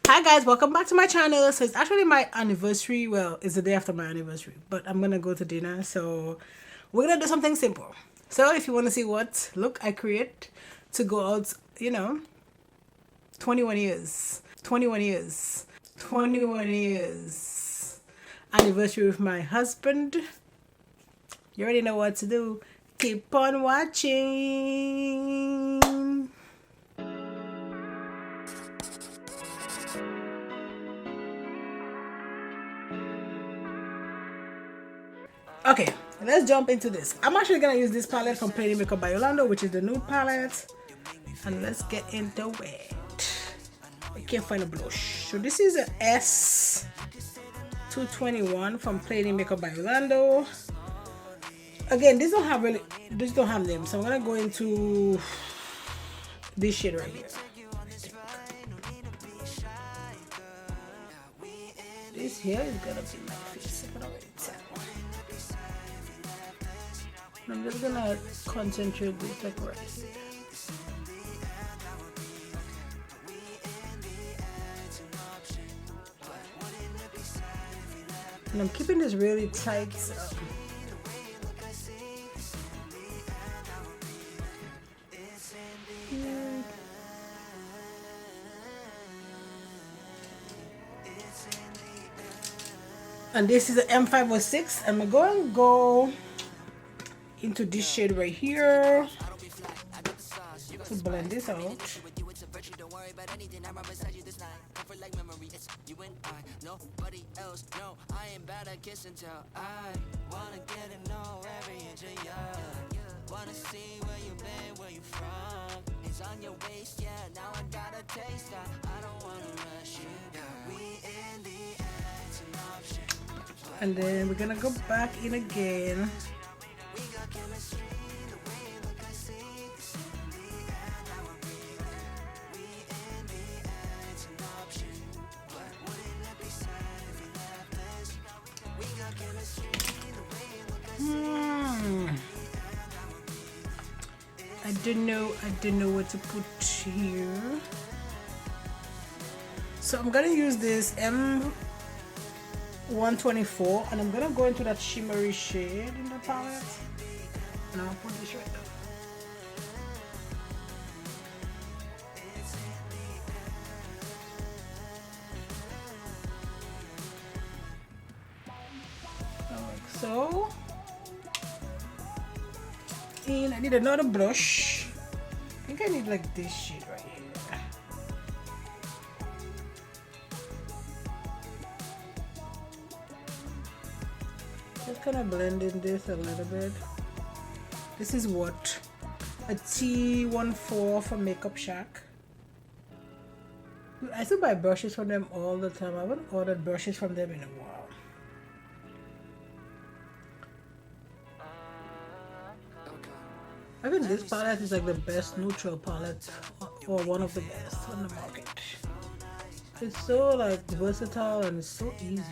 Hi guys, welcome back to my channel. So it's actually my anniversary. Well, it's the day after my anniversary, but I'm gonna go to dinner, so we're gonna do something simple. So if you want to see what look I create to go out, 21 years 21 years 21 years anniversary with my husband, you already know what to do. Keep on watching. Okay, let's jump into this. I'm actually gonna use this palette from Plain Makeup by Yolondo, which is the nude palette, and let's get into it. I can't find a blush, so this is a S221 from Plain Makeup by Yolondo. Again, these don't have names, so I'm gonna go into this shade right here. This here is gonna be my face. I'm just gonna concentrate this like right here. And I'm keeping this really tight. And this is the M506. I'm going to go into this shade right here to blend this out. Wanna see where you been, where you from. It's on your waist, yeah. Now I got a taste. I don't wanna rush you. We in the air, it's an option. And then we're gonna go back in again. We got chemistry, the way you look, I see. It's in the air, now we're breathing. We in the air, it's an option. But wouldn't it be sad if you left this? We got chemistry, the way you look, I see. I didn't know what to put here. So I'm gonna use this M124 and I'm gonna go into that shimmery shade in the palette. And I'll put this right there. Like so. And I need another blush. I think I need like this shade right here. Just kind of blend in this a little bit. This is what? A T14 from Makeup Shack. I still buy brushes from them all the time. I haven't ordered brushes from them in a while. I think this palette is like the best neutral palette, or one of the best on the market. It's so like versatile and it's so easy.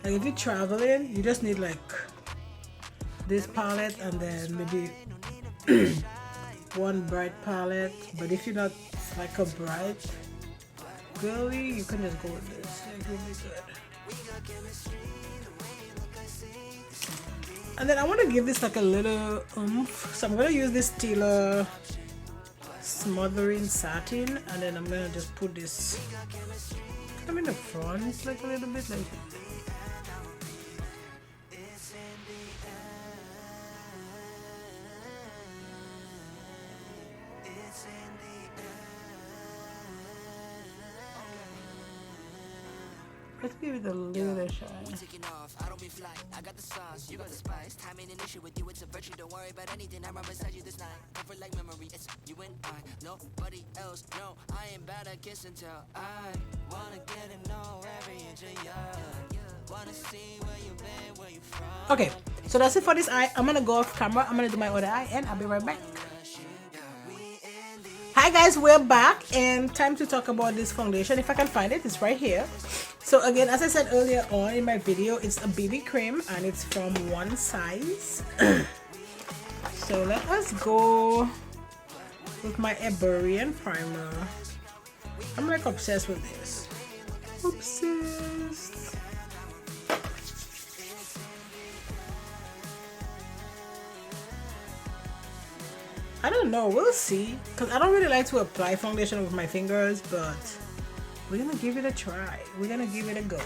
Like if you're traveling, you just need like this palette and then maybe one bright palette. But if you're not like a bright girly, you can just go with this. It's really good. And then I want to give this like a little oomph, so I'm going to use this Stila Smoldering Satin, and then I'm going to just put this kind of in the front like a little bit like. Let's give it a little shine. I don't be fly. I got the sauce, you got the spice. Time ain't an issue with you, it's a virtue. Don't worry about anything. I run beside you this night. Comfort like memory, it's you and I. Nobody else, no. I ain't bad at kiss and tell. I wanna get to know every inch of you. Wanna see where you been, where you from. Okay, so that's it for this eye. I'm gonna go off camera. I'm gonna do my other eye and I'll be right back. Hi guys, we're back and time to talk about this foundation. If I can find it, it's right here. So again, as I said earlier on in my video, it's a BB cream and it's from One Size. So let us go with my Iberian primer. I'm like obsessed with this. Obsessed. I don't know, we'll see. Because I don't really like to apply foundation with my fingers, but we're gonna give it a try. We're gonna give it a go.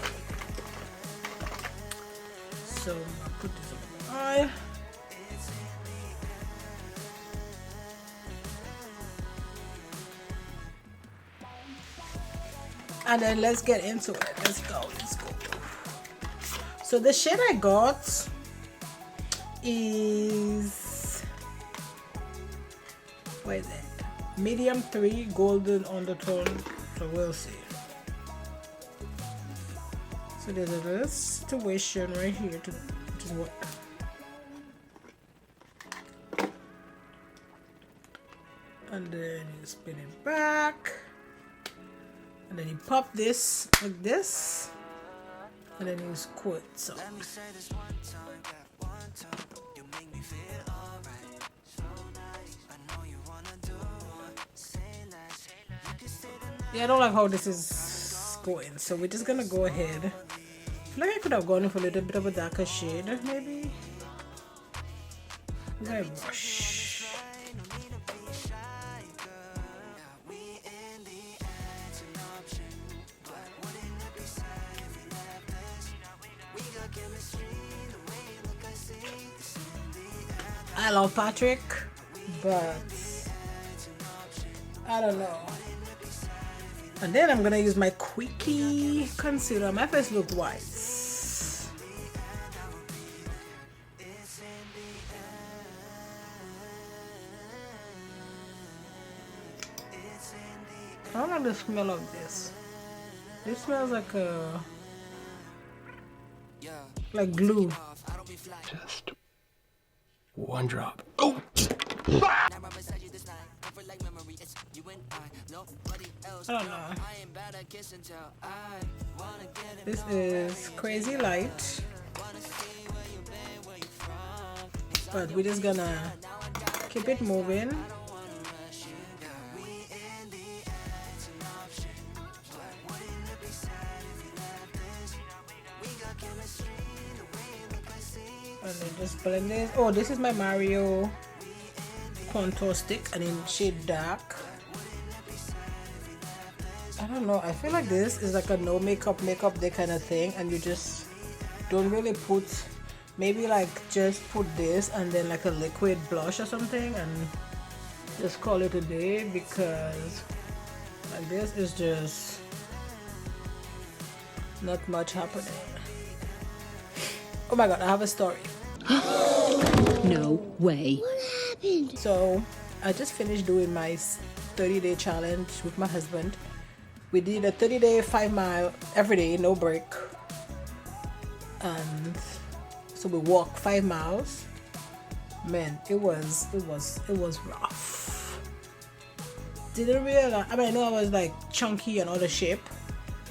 So I'll put this on my eye. And then let's get into it. Let's go. So the shade I got is, what is it? Medium 3 golden undertone. So we'll see. So there's a little situation right here to work. And then you spin it back. And then you pop this like this, and then you squirt. So yeah, I don't like how this is going, so we're just gonna go ahead. I feel like I could have gone in for a little bit of a darker shade, maybe. I'm gonna brush. I love Patrick, but I don't know. And then I'm gonna use my Quickie concealer. My face looks white. I don't like the smell of this. This smells like glue. Just one drop. Oh! I don't know. This is Crazy Light. But we're just gonna keep it moving. And then just blend this. Oh, this is my Mario contour stick, and in shade dark. I don't know, I feel like this is like a no makeup day kind of thing, and you just don't really put, maybe like just put this and then like a liquid blush or something and just call it a day, because like this is just not much happening. Oh my god, I have a story. No way. What happened? So I just finished doing my 30-day challenge with my husband. We did a 30-day 5-mile every day, no break, and so we walked 5 miles. Man, it was rough. Didn't realize, I mean, I know I was like chunky and out of shape,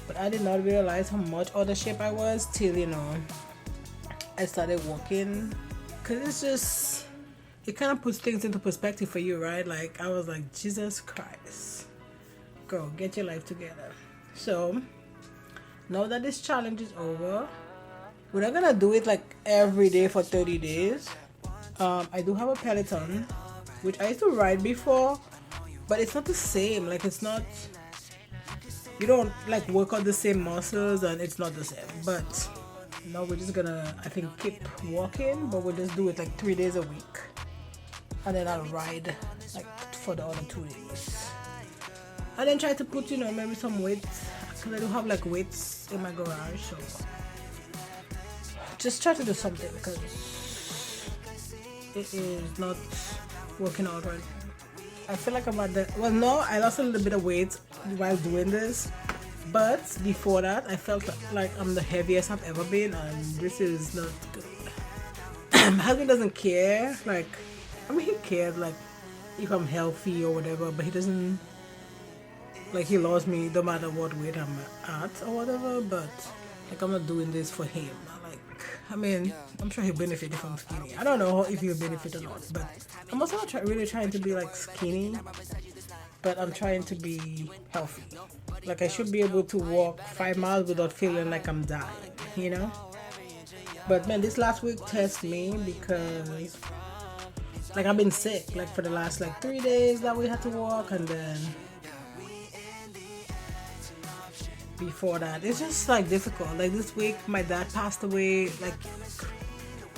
but I did not realize how much out of shape I was till, you know, I started walking. Cause it's just, it kind of puts things into perspective for you, right? Like I was like, Jesus Christ, girl, get your life together. So now that this challenge is over, we're not gonna do it like every day for 30 days. I do have a Peloton, which I used to ride before, but it's not the same. Like it's not, you don't like work out the same muscles, and it's not the same. But now we're just gonna, I think, keep walking, but we'll just do it like 3 days a week, and then I'll ride like for the other 2 days, and then try to put, you know, maybe some weights, because I do have like weights in my garage, so just try to do something, because it is not working out right now. I feel like I'm at the, well, no, I lost a little bit of weight while doing this, but before that I felt like I'm the heaviest I've ever been, and this is not good. My husband doesn't care, like, I mean, he cares like if I'm healthy or whatever, but he doesn't, like, he loves me no matter what weight I'm at or whatever. But like, I'm not doing this for him. Like, I mean, I'm sure he'll benefit if I'm skinny. I don't know if he'll benefit or not, but I'm also not really trying to be like skinny, but I'm trying to be healthy. Like I should be able to walk 5 miles without feeling like I'm dying, you know? But man, this last week tested me because like I've been sick like for the last like 3 days that we had to walk, and then before that it's just like difficult. Like this week my dad passed away like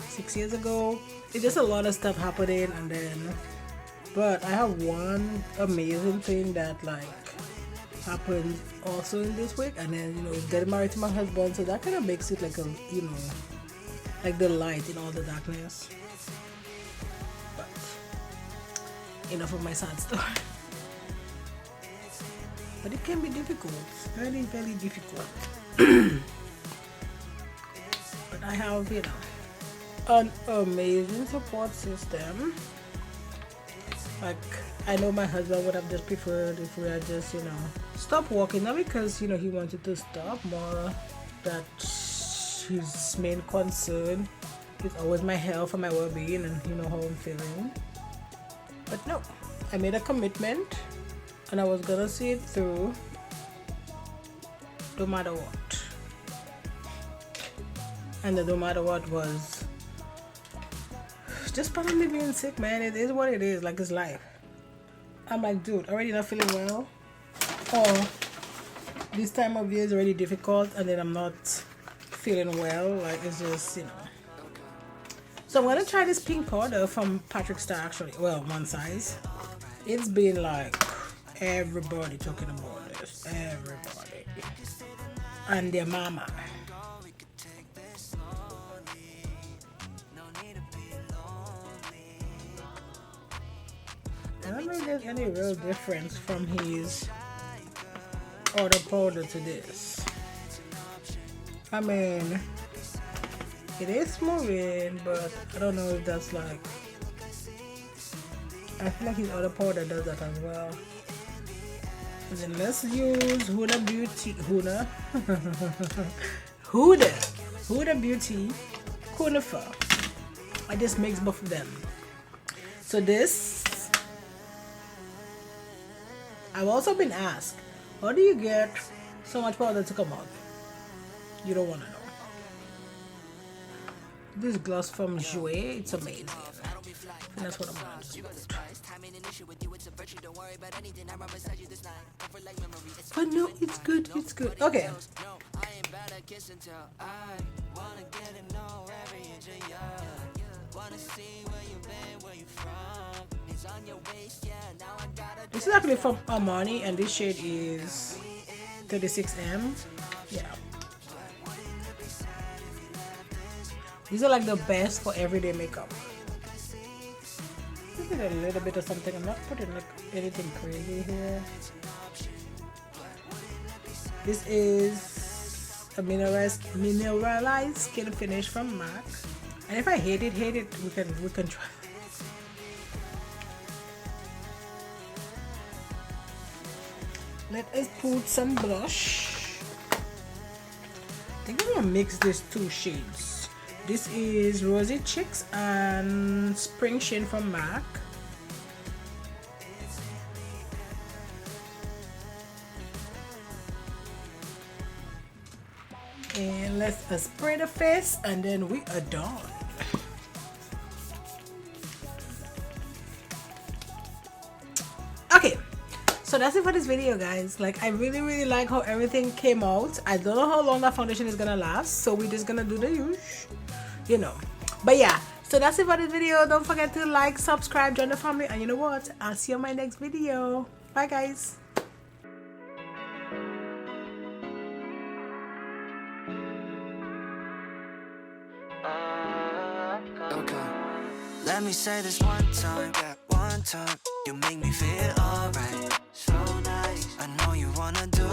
6 years ago. It's just a lot of stuff happening, and then but I have one amazing thing that like happened also in this week, and then getting married to my husband, so that kind of makes it like a like the light in all the darkness. But enough of my sad story. But it can be difficult, very very difficult. But I have an amazing support system. Like I know my husband would have just preferred if we had just stopped walking, not because he wanted to stop, more that his main concern is always my health and my well-being and how I'm feeling. But no, I made a commitment and I was gonna see it through no matter what. And the no matter what was just part of me being sick, man. It is what it is. Like, it's life. I'm like, dude, already not feeling well, or this time of year is already difficult, and then I'm not feeling well. Like, it's just So I'm gonna try this pink powder from Patrick Star, actually. Well, one size. It's been like everybody talking about this, everybody and their mama. I don't know if there's any real difference from his other powder to this. I mean, it is smoothing, but I don't know if that's like, I feel like his other powder does that as well. And then let's use Huda Beauty, Huda Beauty Conifer. I just mix both of them. So this, I've also been asked, how do you get so much powder to come out? You don't want to know. This gloss from Jouer, it's amazing. And that's what I'm going to do. But no, it's good, it's good. Okay. This is actually from Armani, and this shade is 36M. Yeah. These are like the best for everyday makeup. Just a little bit of something. I'm not putting like anything crazy here. This is a mineralized skin finish from MAC. And if I hate it, we can try. Let us put some blush. I think I'm gonna mix these two shades. This is Rosy Cheeks and Spring Sheen from MAC. And let's spray the face, and then we are done. Okay, so that's it for this video, guys. Like, I really like how everything came out. I don't know how long that foundation is gonna last, so we're just gonna do the usual, but yeah, so that's it for this video. Don't forget to like, subscribe, join the family, and you know what, I'll see you on my next video. Bye, guys. Okay, let me say this one time, you make me feel alright, so nice. I know you wanna do